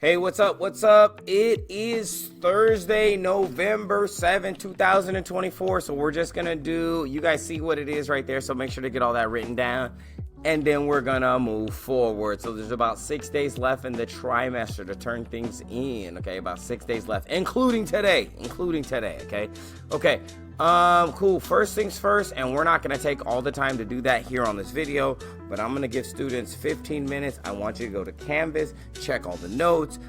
Hey, what's up? What's up? It is Thursday, November 7, 2024. So we're just going to do, you guys see what it is right there. So make sure to get all that written down. And then we're going to move forward. So there's about 6 days left in the trimester to turn things in. Okay, about 6 days left, including today. Okay. Okay. Cool. First things first, and we're not going to take all the time to do that here on this video, but I'm going to give students 15 minutes. I want you to go to Canvas, check all the notes,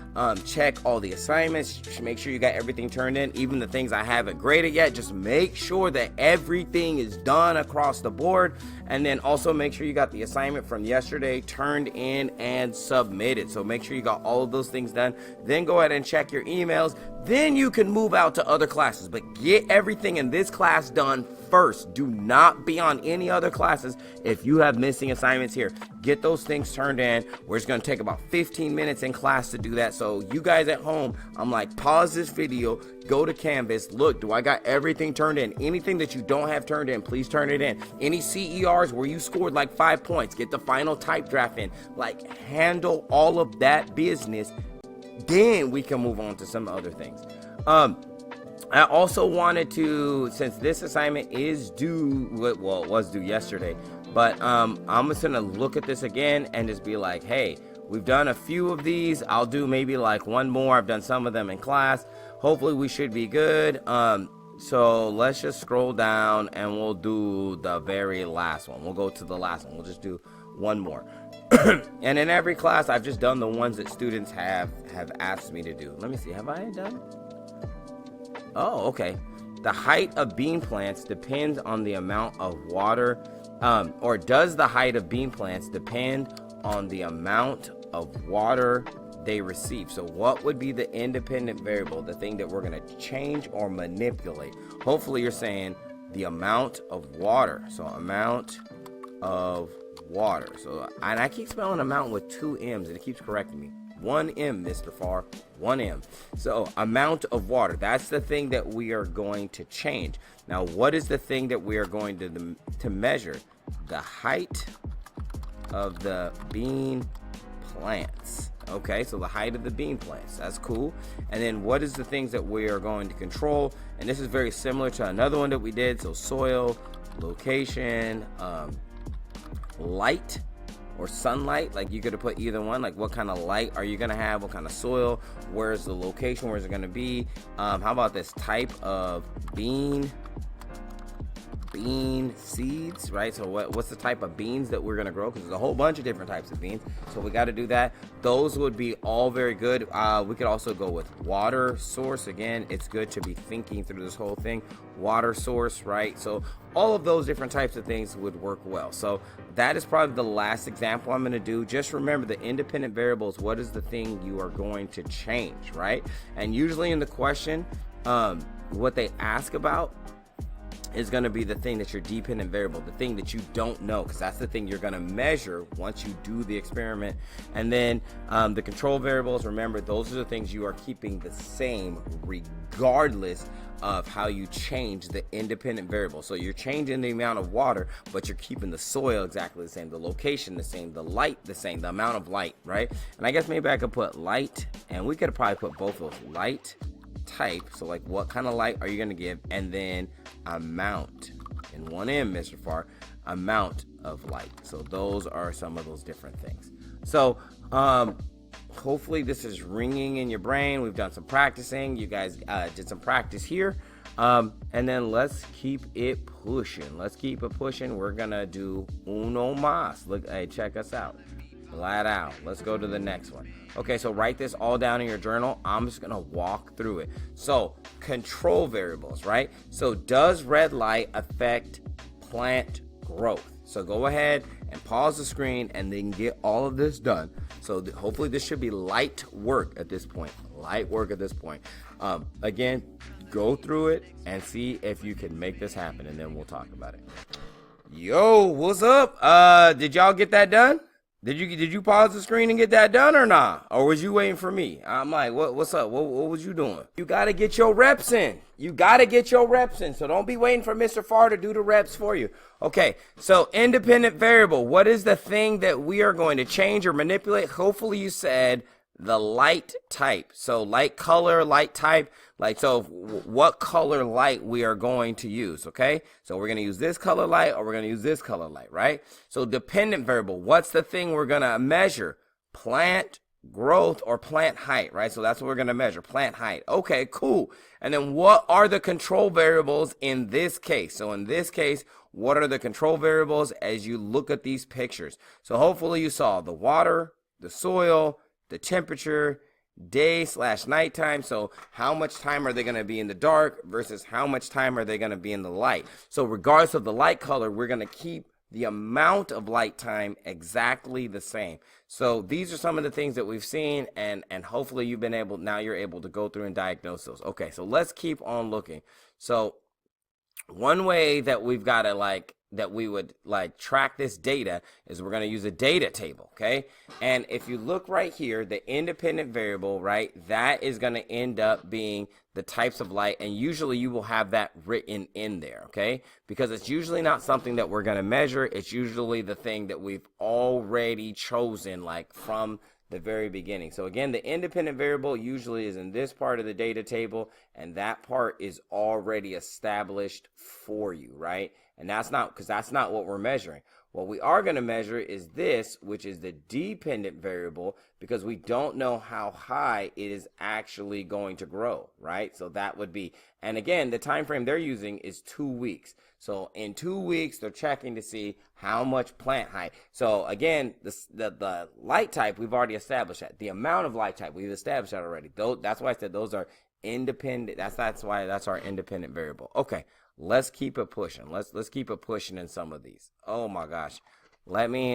check all the assignments, make sure you got everything turned in, even the things I haven't graded yet. Just make sure that everything is done across the board, and then also make sure you got the assignment from yesterday turned in and submitted. So make sure you got all of those things done. Then go ahead and check your emails. Then you can move out to other classes, but get everything in this class done first. Do not be on any other classes if you have missing assignments here. Get those things turned in. We're just going to take about 15 minutes in class to do that. So you guys at home, I'm like, pause this video, go to Canvas, look, do I got everything turned in? Anything that you don't have turned in, please turn it in. Any CERs where you scored like 5 points, get the final type draft in. Like, handle all of that business. Then we can move on to some other things. I also wanted to, since this assignment is due, well, it was due yesterday, but I'm just gonna look at this again and just be like, hey, we've done a few of these. I'll do maybe like one more. I've done some of them in class. Hopefully we should be good. So let's just scroll down and we'll do the very last one. We'll go to the last one. We'll just do one more. And in every class, I've just done the ones that students have asked me to do. Let me see. Have I done? Oh, okay. The height of bean plants depends on the amount of water, or does the height of bean plants depend on the amount of water they receive? So what would be the independent variable, the thing that we're going to change or manipulate? Hopefully you're saying the amount of water. So amount of water. So, and I keep spelling amount with 2 M's and it keeps correcting me. 1 M, Mr. Farr, 1 M. So amount of water, that's the thing that we are going to change. Now, what is the thing that we are going to measure? The height of the bean plants. Okay, so the height of the bean plants, that's cool. And then what is the things that we are going to control? And this is very similar to another one that we did. So soil, location, light or sunlight. Like you could have put either one, like what kind of light are you gonna have, what kind of soil, where's the location, where's it gonna be. How about this type of bean seeds, right? So what's the type of beans that we're gonna grow, because there's a whole bunch of different types of beans, so we got to do that. Those would be all very good. We could also go with water source. Again, it's good to be thinking through this whole thing. Water source, right? So all of those different types of things would work well. So that is probably the last example I'm going to do. Just remember the independent variables. What is the thing you are going to change, right? And usually in the question, what they ask about is going to be the thing that's your dependent variable, the thing that you don't know, because that's the thing you're going to measure once you do the experiment. And then the control variables, remember, those are the things you are keeping the same regardless of how you change the independent variable. So you're changing the amount of water, but you're keeping the soil exactly the same, the location the same, the light the same, the amount of light, right? And I guess maybe I could put light, and we could probably put both of those, light, type, so like what kind of light are you going to give, and then amount, in 1 M, Mr. Farr, amount of light. So those are some of those different things. So hopefully this is ringing in your brain. We've done some practicing. You guys did some practice here, and then let's keep it pushing. We're gonna do uno más. Look, hey, check us out. Flat out. Let's go to the next one. Okay, so write this all down in your journal. I'm just gonna walk through it. So control variables, right? So does red light affect plant growth? So go ahead and pause the screen and then get all of this done. So hopefully this should be light work at this point. Again, go through it and see if you can make this happen, and then we'll talk about it. Yo, what's up? Did y'all get that done? Did you pause the screen and get that done or not? Or was you waiting for me? I'm like, what's up? What was you doing? You got to get your reps in. So don't be waiting for Mr. Farr to do the reps for you. Okay, so independent variable. What is the thing that we are going to change or manipulate? Hopefully you said the light type. So light color, light type, like, so what color light we are going to use, okay? So we're going to use this color light or we're going to use this color light, right? So dependent variable, what's the thing we're going to measure? Plant growth or plant height, right? So that's what we're going to measure, plant height. Okay, cool. And then what are the control variables in this case? So in this case, what are the control variables as you look at these pictures? So hopefully you saw the water, the soil, the temperature, day/nighttime. So how much time are they going to be in the dark versus how much time are they going to be in the light? So regardless of the light color, we're going to keep the amount of light time exactly the same. So these are some of the things that we've seen, and hopefully you've been able, now you're able to go through and diagnose those. Okay, so let's keep on looking. So one way that we've got to that we would track this data is we're going to use a data table, okay? And if you look right here, the independent variable, right, that is going to end up being the types of light, and usually you will have that written in there, okay? Because it's usually not something that we're going to measure. It's usually the thing that we've already chosen, from the very beginning. So again, the independent variable usually is in this part of the data table, and that part is already established for you, right? And that's not, because that's not what we're measuring. What we are going to measure is this, which is the dependent variable, because we don't know how high it is actually going to grow, right? So that would be, and again, the time frame they're using is 2 weeks. So in 2 weeks, they're checking to see how much plant height. So again, the light type, we've already established that. The amount of light type, we've established that already. That's why I said those are independent. That's why that's our independent variable. Okay. Let's keep it pushing. Let's keep it pushing in some of these. Oh my gosh. Let me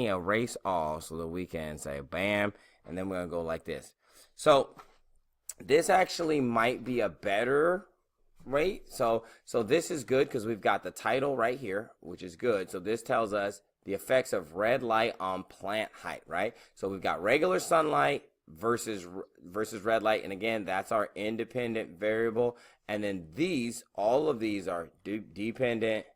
erase all so that we can say bam, and then we're gonna go like this. So this actually might be a better rate. So this is good because we've got the title right here, which is good. So this tells us the effects of red light on plant height, right? So we've got regular sunlight versus red light, and again, that's our independent variable. And then all of these are dependent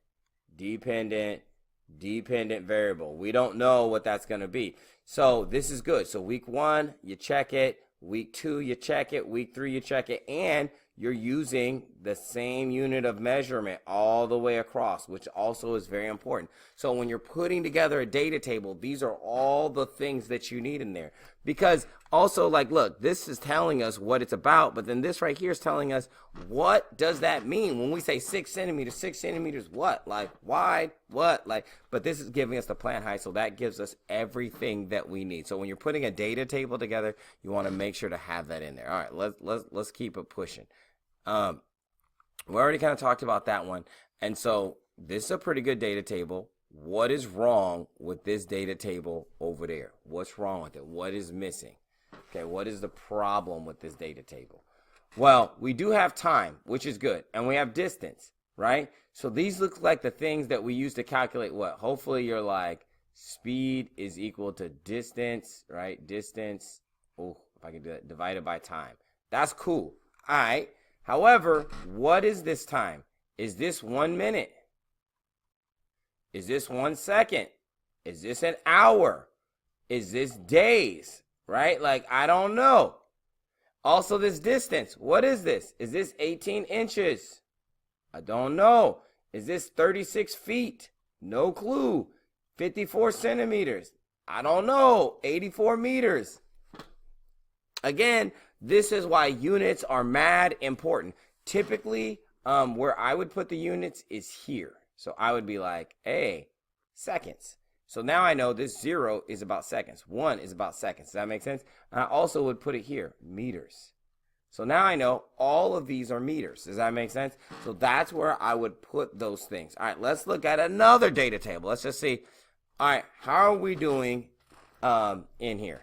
variable. We don't know what that's going to be. So this is good. So week 1, you check it. Week 2, you check it. Week 3, you check it. And you're using the same unit of measurement all the way across, which also is very important. So when you're putting together a data table, these are all the things that you need in there. Because also, look, this is telling us what it's about, but then this right here is telling us, what does that mean? When we say 6 centimeters, what? Wide, what? But this is giving us the plant height, so that gives us everything that we need. So when you're putting a data table together, you want to make sure to have that in there. All right, let's keep it pushing. We already kind of talked about that one. And so this is a pretty good data table. What is wrong with this data table over there? What's wrong with it? What is missing? Okay, what is the problem with this data table? Well, we do have time, which is good. And we have distance, right? So these look like the things that we use to calculate what? Hopefully you're like, speed is equal to distance, right? Distance, oh, if I can do that, divided by time. That's cool. All right. However, what is this time? Is this 1 minute? Is this 1 second? Is this an hour? Is this days? Right? I don't know. Also, this distance. What is this? Is this 18 inches? I don't know. Is this 36 feet? No clue. 54 centimeters. I don't know. 84 meters. Again, this is why units are mad important. Typically, where I would put the units is here. So I would be like, hey, seconds. So now I know this 0 is about seconds. 1 is about seconds. Does that make sense? And I also would put it here, meters. So now I know all of these are meters. Does that make sense? So that's where I would put those things. All right, let's look at another data table. Let's just see. All right, how are we doing in here?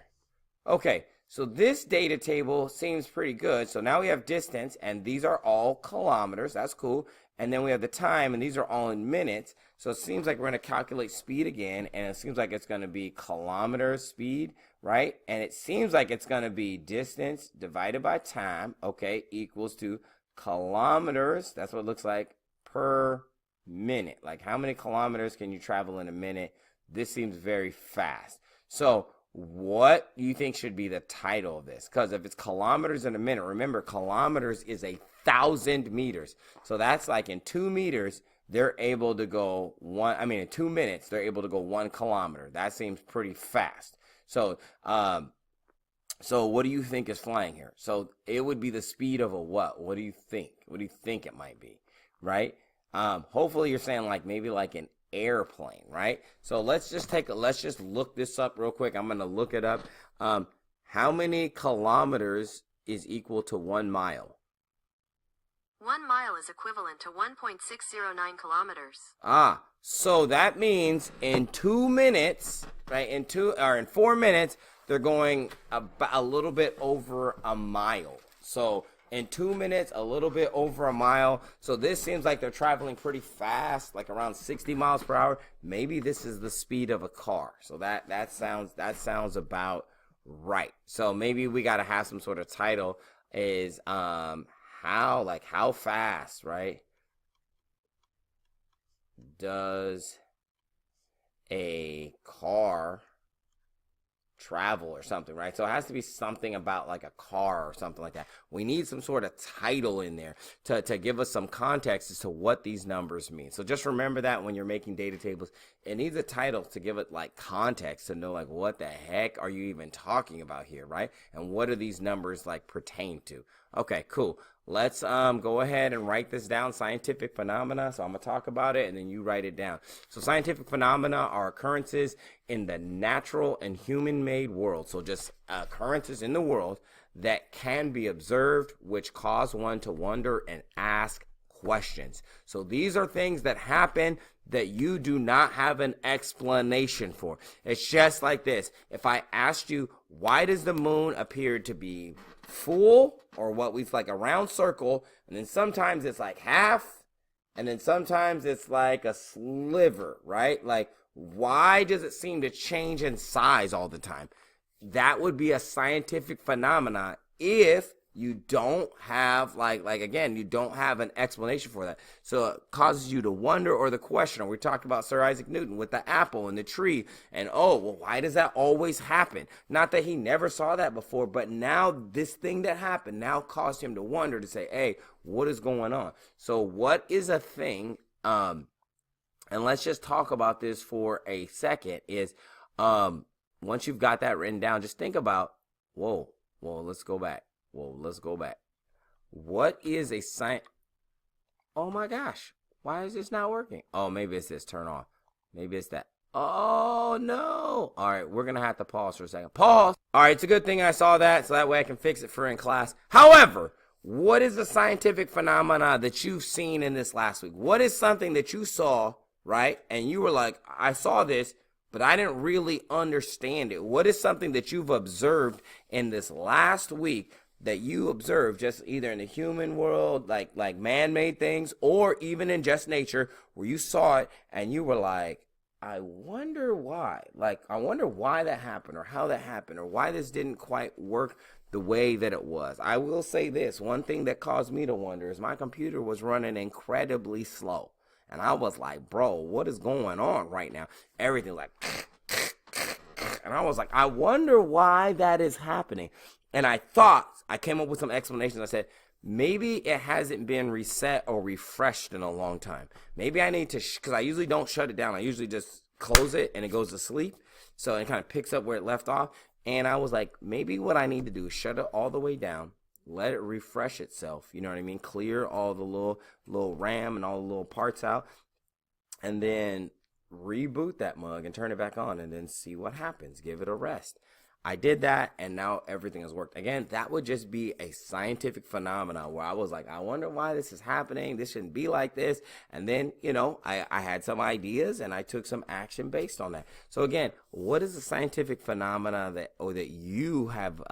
Okay, so this data table seems pretty good. So now we have distance, and these are all kilometers. That's cool. And then we have the time, and these are all in minutes. So it seems like we're going to calculate speed again, and it seems like it's going to be kilometers speed, right? And it seems like it's going to be distance divided by time, okay, equals to kilometers. That's what it looks like per minute. Like how many kilometers can you travel in a minute? This seems very fast. So what do you think should be the title of this? Because if it's kilometers in a minute, remember kilometers is 1,000 meters. So that's like in 2 meters, they're able to go in 2 minutes, they're able to go 1 kilometer. That seems pretty fast. So, so what do you think is flying here? So it would be the speed of a what? What do you think? What do you think it might be, right? Hopefully you're saying like maybe like an airplane, right? So let's just look this up real quick. I'm going to look it up. How many kilometers is equal to 1 mile? 1 mile is equivalent to 1.609 kilometers. So that means in 2 minutes, right? In 4 minutes, they're going about a little bit over a mile. So in 2 minutes, a little bit over a mile. So this seems like they're traveling pretty fast, like around 60 miles per hour. Maybe this is the speed of a car. So that sounds about right. So maybe we got to have some sort of title is how fast, right, does a car travel or something, right? So it has to be something about like a car or something like that. We need some sort of title in there to give us some context as to what these numbers mean. So just remember that when you're making data tables, it needs a title to give it like context to know like what the heck are you even talking about here, right? And what do these numbers like pertain to? Okay, cool. Let's go ahead and write this down, scientific phenomena. So I'm going to talk about it and then you write it down. So scientific phenomena are occurrences in the natural and human-made world. So just occurrences in the world that can be observed, which cause one to wonder and ask questions. So these are things that happen that you do not have an explanation for. It's just like this. If I asked you, why does the moon appear to be full, or what we like a round circle, and then sometimes it's like half, and then sometimes it's like a sliver, right? Like, why does it seem to change in size all the time? That would be a scientific phenomenon if you don't have again, you don't have an explanation for that. So it causes you to wonder or the question. We talked about Sir Isaac Newton with the apple and the tree, and why does that always happen? Not that he never saw that before, but now this thing that happened now caused him to wonder, to say, hey, what is going on? So what is a thing, and let's just talk about this for a second, is once you've got that written down, just think about, let's go back. What is a science? Oh my gosh, why is this not working? Oh, maybe it's this, turn off. Maybe it's that. Oh no. All right, we're gonna have to pause for a second. Pause. All right, it's a good thing I saw that, so that way I can fix it for in class. However, what is the scientific phenomena that you've seen in this last week? What is something that you saw, right? And you were like, I saw this, but I didn't really understand it. What is something that you've observed in this last week that you observed, just either in the human world, like man-made things, or even in just nature, where you saw it and you were like, I wonder why. Like, I wonder why that happened, or how that happened, or why this didn't quite work the way that it was. I will say this, one thing that caused me to wonder is my computer was running incredibly slow. And I was like, bro, what is going on right now? Everything like, and I was like, I wonder why that is happening. And I came up with some explanations. I said, maybe it hasn't been reset or refreshed in a long time. Maybe I need to, because I usually don't shut it down. I usually just close it and it goes to sleep. So it kind of picks up where it left off. And I was like, maybe what I need to do is shut it all the way down. Let it refresh itself. You know what I mean? Clear all the little RAM and all the little parts out. And then reboot that mug and turn it back on and then see what happens. Give it a rest. I did that, and now everything has worked. Again, that would just be a scientific phenomenon where I was like, I wonder why this is happening. This shouldn't be like this. And then, I had some ideas, and I took some action based on that. So again, what is a scientific phenomena that you have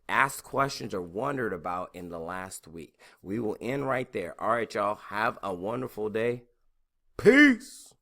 asked questions or wondered about in the last week? We will end right there. All right, y'all. Have a wonderful day. Peace.